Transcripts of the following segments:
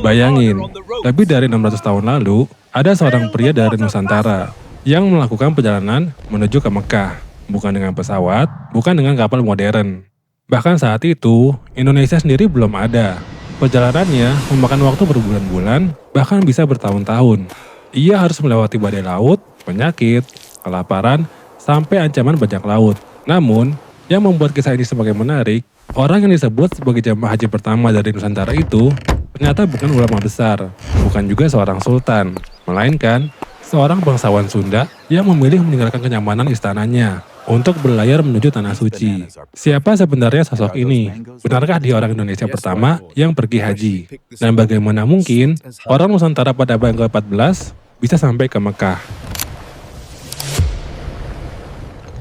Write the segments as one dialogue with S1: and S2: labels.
S1: Bayangin, lebih dari 600 tahun lalu, ada seorang pria dari Nusantara yang melakukan perjalanan menuju ke Mekah, bukan dengan pesawat, bukan dengan kapal modern. Bahkan saat itu, Indonesia sendiri belum ada. Perjalanannya memakan waktu berbulan-bulan, bahkan bisa bertahun-tahun. Ia harus melewati badai laut, penyakit, kelaparan, sampai ancaman bajak laut. Namun, yang membuat kisah ini semakin menarik, orang yang disebut sebagai jamaah haji pertama dari Nusantara itu ternyata bukan ulama besar, bukan juga seorang sultan, melainkan seorang bangsawan Sunda yang memilih meninggalkan kenyamanan istananya untuk berlayar menuju Tanah Suci. Siapa sebenarnya sosok ini? Benarkah dia orang Indonesia pertama yang pergi haji? Dan bagaimana mungkin orang Nusantara pada abad ke-14 bisa sampai ke Mekah?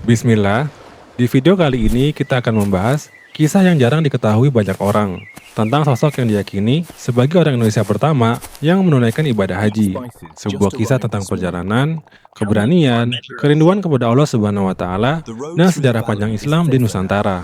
S1: Bismillah, di video kali ini kita akan membahas kisah yang jarang diketahui banyak orang tentang sosok yang diyakini sebagai orang Indonesia pertama yang menunaikan ibadah haji. Sebuah kisah tentang perjalanan, keberanian, kerinduan kepada Allah Subhanahu wa Ta'ala, dan sejarah panjang Islam di Nusantara.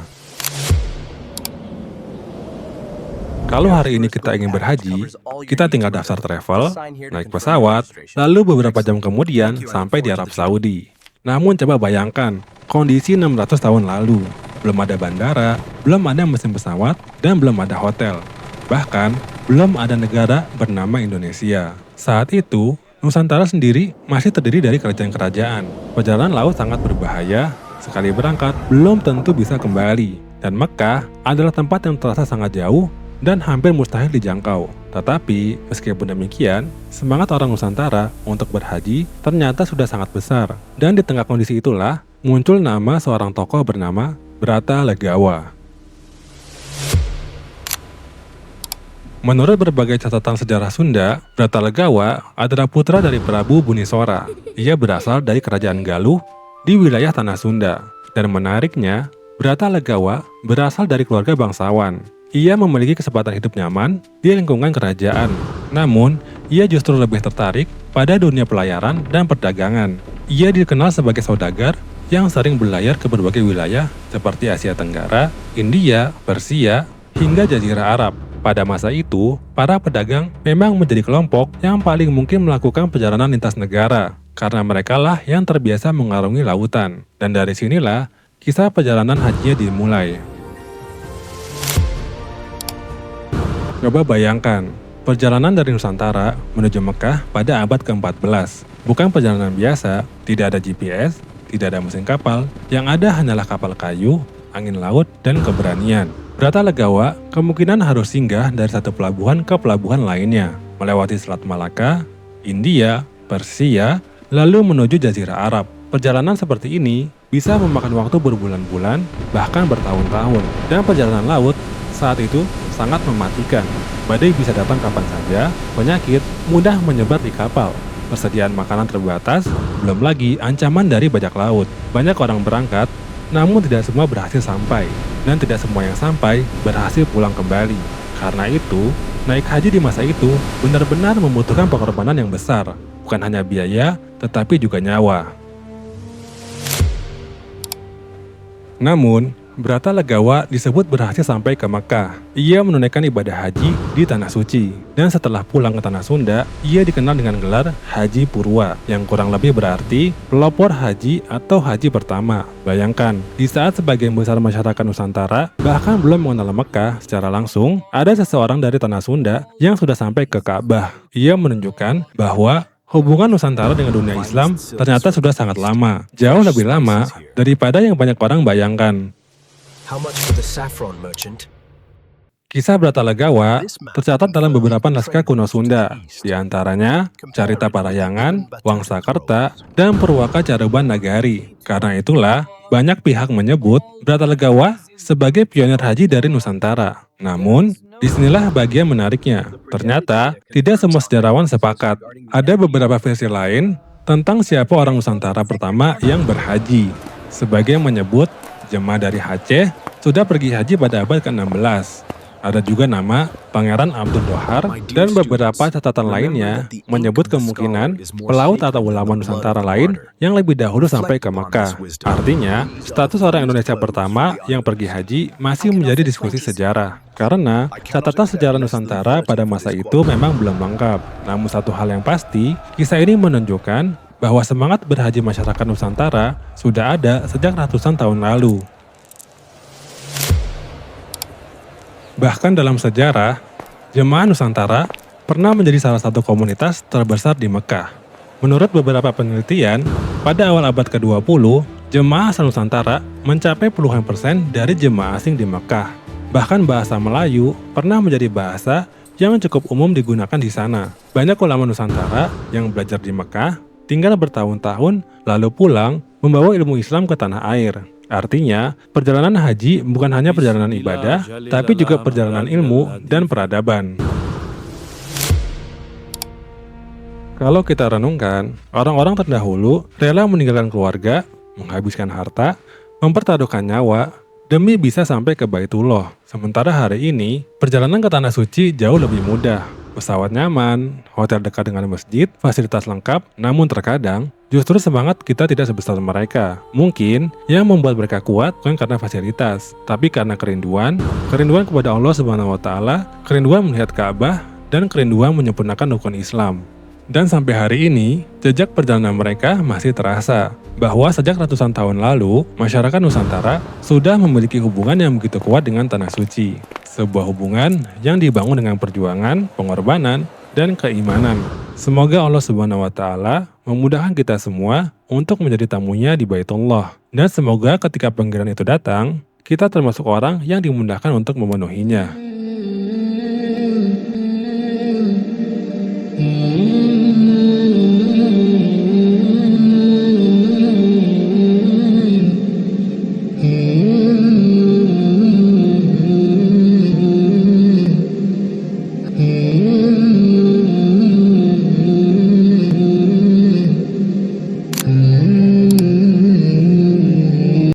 S1: Kalau hari ini kita ingin berhaji, kita tinggal daftar travel, naik pesawat, lalu beberapa jam kemudian sampai di Arab Saudi. Namun coba bayangkan, kondisi 600 tahun lalu. Belum ada bandara, belum ada mesin pesawat, dan belum ada hotel. Bahkan, belum ada negara bernama Indonesia. Saat itu, Nusantara sendiri masih terdiri dari kerajaan-kerajaan. Perjalanan laut sangat berbahaya, sekali berangkat belum tentu bisa kembali. Dan Mekah adalah tempat yang terasa sangat jauh dan hampir mustahil dijangkau. Tetapi, meskipun demikian, semangat orang Nusantara untuk berhaji ternyata sudah sangat besar. Dan di tengah kondisi itulah, muncul nama seorang tokoh bernama Brata Legawa. Menurut berbagai catatan sejarah Sunda, Brata Legawa adalah putra dari Prabu Bunisora. Ia berasal dari kerajaan Galuh di wilayah Tanah Sunda. Dan menariknya, Brata Legawa berasal dari keluarga bangsawan. Ia memiliki kesempatan hidup nyaman di lingkungan kerajaan. Namun, ia justru lebih tertarik pada dunia pelayaran dan perdagangan. Ia dikenal sebagai saudagar yang sering berlayar ke berbagai wilayah seperti Asia Tenggara, India, Persia, hingga Jazirah Arab. Pada masa itu, para pedagang memang menjadi kelompok yang paling mungkin melakukan perjalanan lintas negara, karena merekalah yang terbiasa mengarungi lautan. Dan dari sinilah kisah perjalanan hajinya dimulai. Coba bayangkan, perjalanan dari Nusantara menuju Mekah pada abad ke-14. Bukan perjalanan biasa, tidak ada GPS, tidak ada mesin kapal, yang ada hanyalah kapal kayu, angin laut, dan keberanian. Brata Legawa kemungkinan harus singgah dari satu pelabuhan ke pelabuhan lainnya, melewati Selat Malaka, India, Persia, lalu menuju Jazirah Arab. Perjalanan seperti ini bisa memakan waktu berbulan-bulan, bahkan bertahun-tahun. Dan perjalanan laut saat itu sangat mematikan. Badai bisa datang kapan saja, penyakit mudah menyebar di kapal. Persediaan makanan terbatas, belum lagi ancaman dari bajak laut. Banyak orang berangkat, namun tidak semua berhasil sampai. Dan tidak semua yang sampai berhasil pulang kembali. Karena itu, naik haji di masa itu benar-benar membutuhkan pengorbanan yang besar. Bukan hanya biaya, tetapi juga nyawa. Namun, Brata Legawa disebut berhasil sampai ke Mekah. Ia menunaikan ibadah haji di Tanah Suci. Dan setelah pulang ke Tanah Sunda, ia dikenal dengan gelar Haji Purwa, yang kurang lebih berarti pelopor haji atau haji pertama. Bayangkan, di saat sebagian besar masyarakat Nusantara bahkan belum mengenal Mekah secara langsung, ada seseorang dari Tanah Sunda yang sudah sampai ke Ka'bah. Ia menunjukkan bahwa hubungan Nusantara dengan dunia Islam ternyata sudah sangat lama, jauh lebih lama daripada yang banyak orang bayangkan. Kisah Brata Legawa tercatat dalam beberapa naskah kuno Sunda, di antaranya Carita Parahyangan, Wangsakerta, dan Purwaka Caruban Nagari. Karena itulah, banyak pihak menyebut Brata Legawa sebagai pionir haji dari Nusantara. Namun, disinilah bagian menariknya. Ternyata, tidak semua sejarawan sepakat. Ada beberapa versi lain tentang siapa orang Nusantara pertama yang berhaji. Sebagian menyebut jemaah dari Aceh sudah pergi haji pada abad ke-16. Ada juga nama Pangeran Abdul Dohar dan beberapa catatan lainnya menyebut kemungkinan pelaut atau ulama Nusantara lain yang lebih dahulu sampai ke Mekah. Artinya, status orang Indonesia pertama yang pergi haji masih menjadi diskusi sejarah. Karena catatan sejarah Nusantara pada masa itu memang belum lengkap. Namun satu hal yang pasti, kisah ini menunjukkan bahwa semangat berhaji masyarakat Nusantara sudah ada sejak ratusan tahun lalu. Bahkan dalam sejarah, jemaah Nusantara pernah menjadi salah satu komunitas terbesar di Mekah. Menurut beberapa penelitian, pada awal abad ke-20, jemaah asal Nusantara mencapai puluhan persen dari jemaah asing di Mekah. Bahkan bahasa Melayu pernah menjadi bahasa yang cukup umum digunakan di sana. Banyak ulama Nusantara yang belajar di Mekah, tinggal bertahun-tahun, lalu pulang membawa ilmu Islam ke tanah air. Artinya, perjalanan haji bukan hanya perjalanan ibadah, tapi juga perjalanan ilmu dan peradaban. Kalau kita renungkan, orang-orang terdahulu rela meninggalkan keluarga, menghabiskan harta, mempertaruhkan nyawa, demi bisa sampai ke Baitullah. Sementara hari ini, perjalanan ke Tanah Suci jauh lebih mudah. Pesawat nyaman, hotel dekat dengan masjid, fasilitas lengkap, namun terkadang justru semangat kita tidak sebesar mereka. Mungkin yang membuat mereka kuat bukan karena fasilitas, tapi karena kerinduan kepada Allah Subhanahu wa taala, kerinduan melihat Ka'bah, dan kerinduan menyempurnakan rukun Islam. Dan sampai hari ini, jejak perjalanan mereka masih terasa bahwa sejak ratusan tahun lalu, masyarakat Nusantara sudah memiliki hubungan yang begitu kuat dengan Tanah Suci. Sebuah hubungan yang dibangun dengan perjuangan, pengorbanan, dan keimanan. Semoga Allah Subhanahu wa taala memudahkan kita semua untuk menjadi tamunya di Baitullah. Dan semoga ketika panggilan itu datang, kita termasuk orang yang dimudahkan untuk memenuhinya.